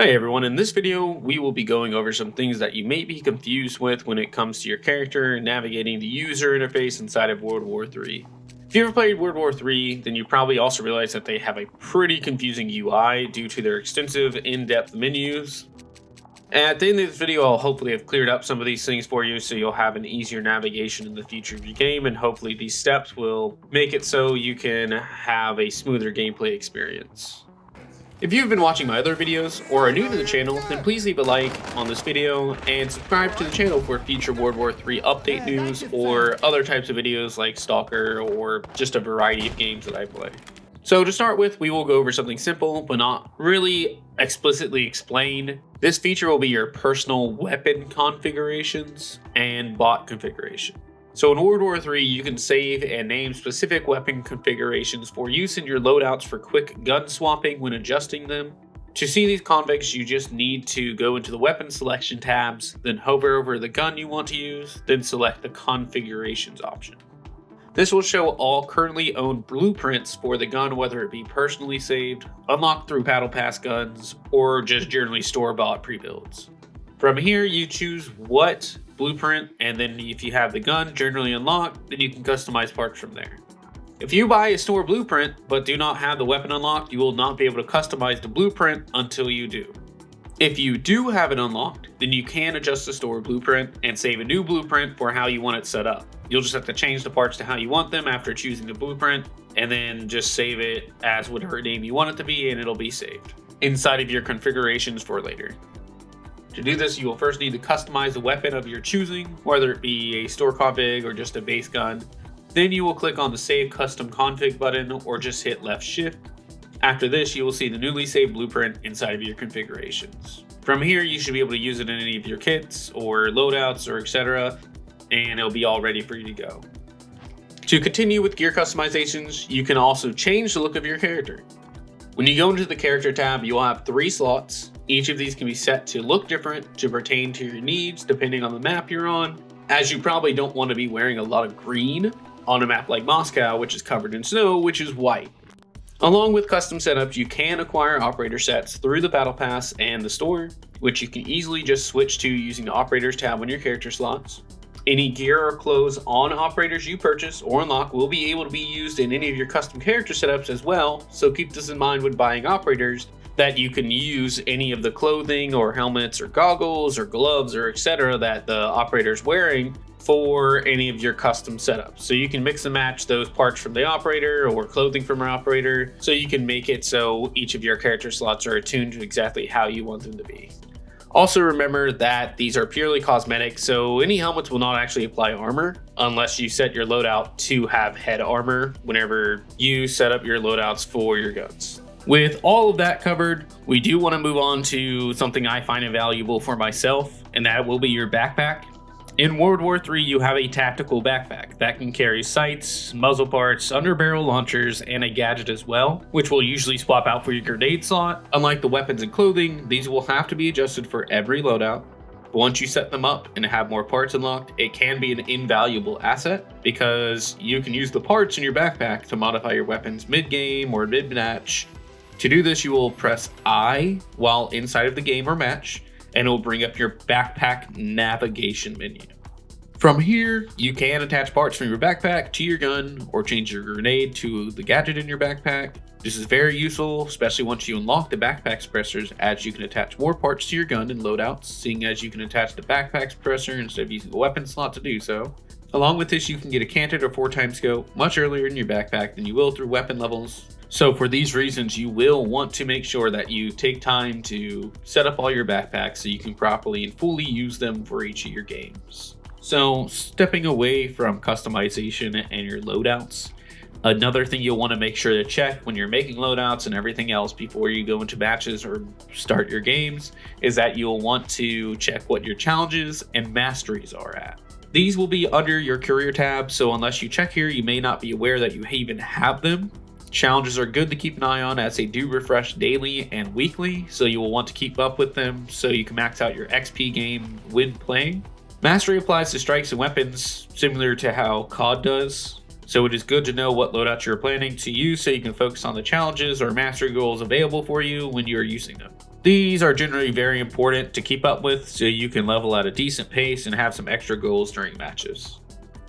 Hey everyone, in this video we will be going over some things that you may be confused with when it comes to your character and navigating the user interface inside of World War III. If you ever played World War III, then you probably also realize that they have a pretty confusing UI due to their extensive in-depth menus. At the end of this video I'll hopefully have cleared up some of these things for you so you'll have an easier navigation in the future of your game, and hopefully these steps will make it so you can have a smoother gameplay experience. If you've been watching my other videos or are new to the channel, then please leave a like on this video and subscribe to the channel for future World War III update news or other types of videos like Stalker or just a variety of games that I play. So to start with, we will go over something simple but not really explicitly explained. This feature will be your personal weapon configurations and bot configuration. So in World War III, you can save and name specific weapon configurations for use in your loadouts for quick gun swapping when adjusting them. To see these configs, you just need to go into the weapon selection tabs, then hover over the gun you want to use, then select the configurations option. This will show all currently owned blueprints for the gun, whether it be personally saved, unlocked through Battle Pass guns, or just generally store-bought pre-builds. From here, you choose what blueprint, and then if you have the gun generally unlocked, then you can customize parts from there. If you buy a store blueprint but do not have the weapon unlocked, you will not be able to customize the blueprint until you do. If you do have it unlocked, then you can adjust the store blueprint and save a new blueprint for how you want it set up. You'll just have to change the parts to how you want them after choosing the blueprint, and then just save it as whatever name you want it to be, and it'll be saved inside of your configurations for later. To do this, you will first need to customize the weapon of your choosing, whether it be a store config or just a base gun. Then you will click on the Save Custom Config button or just hit left shift. After this, you will see the newly saved blueprint inside of your configurations. From here, you should be able to use it in any of your kits or loadouts or etc., and it'll be all ready for you to go. To continue with gear customizations, you can also change the look of your character. When you go into the character tab, you will have 3 slots. Each of these can be set to look different to pertain to your needs depending on the map you're on, as you probably don't want to be wearing a lot of green on a map like Moscow, which is covered in snow, which is white. Along with custom setups, you can acquire operator sets through the Battle Pass and the store, which you can easily just switch to using the Operators tab on your character slots. Any gear or clothes on operators you purchase or unlock will be able to be used in any of your custom character setups as well, so keep this in mind when buying operators, that you can use any of the clothing or helmets or goggles or gloves or etc. that the operator's wearing for any of your custom setups. So you can mix and match those parts from the operator or clothing from an operator, so you can make it so each of your character slots are attuned to exactly how you want them to be. Also remember that these are purely cosmetic, so any helmets will not actually apply armor unless you set your loadout to have head armor whenever you set up your loadouts for your guns. With all of that covered, we do want to move on to something I find invaluable for myself, and that will be your backpack. In World War III, you have a tactical backpack that can carry sights, muzzle parts, underbarrel launchers, and a gadget as well, which will usually swap out for your grenade slot. Unlike the weapons and clothing, these will have to be adjusted for every loadout. But once you set them up and have more parts unlocked, it can be an invaluable asset because you can use the parts in your backpack to modify your weapons mid-game or mid-match. To do this, you will press I while inside of the game or match, and it will bring up your backpack navigation menu. From here, you can attach parts from your backpack to your gun or change your grenade to the gadget in your backpack. This is very useful, especially once you unlock the backpack suppressors, as you can attach more parts to your gun in loadouts, seeing as you can attach the backpack suppressor instead of using the weapon slot to do so. Along with this, you can get a canted or 4x scope much earlier in your backpack than you will through weapon levels. So for these reasons, you will want to make sure that you take time to set up all your backpacks so you can properly and fully use them for each of your games. So stepping away from customization and your loadouts, another thing you'll want to make sure to check when you're making loadouts and everything else before you go into matches or start your games is that you'll want to check what your challenges and masteries are at. These will be under your career tab, so unless you check here, you may not be aware that you even have them. Challenges are good to keep an eye on as they do refresh daily and weekly, so you will want to keep up with them so you can max out your XP game when playing. Mastery applies to strikes and weapons, similar to how COD does. So it is good to know what loadouts you're planning to use so you can focus on the challenges or mastery goals available for you when you're using them. These are generally very important to keep up with so you can level at a decent pace and have some extra goals during matches.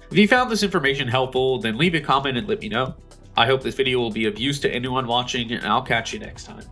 If you found this information helpful, then leave a comment and let me know. I hope this video will be of use to anyone watching, and I'll catch you next time.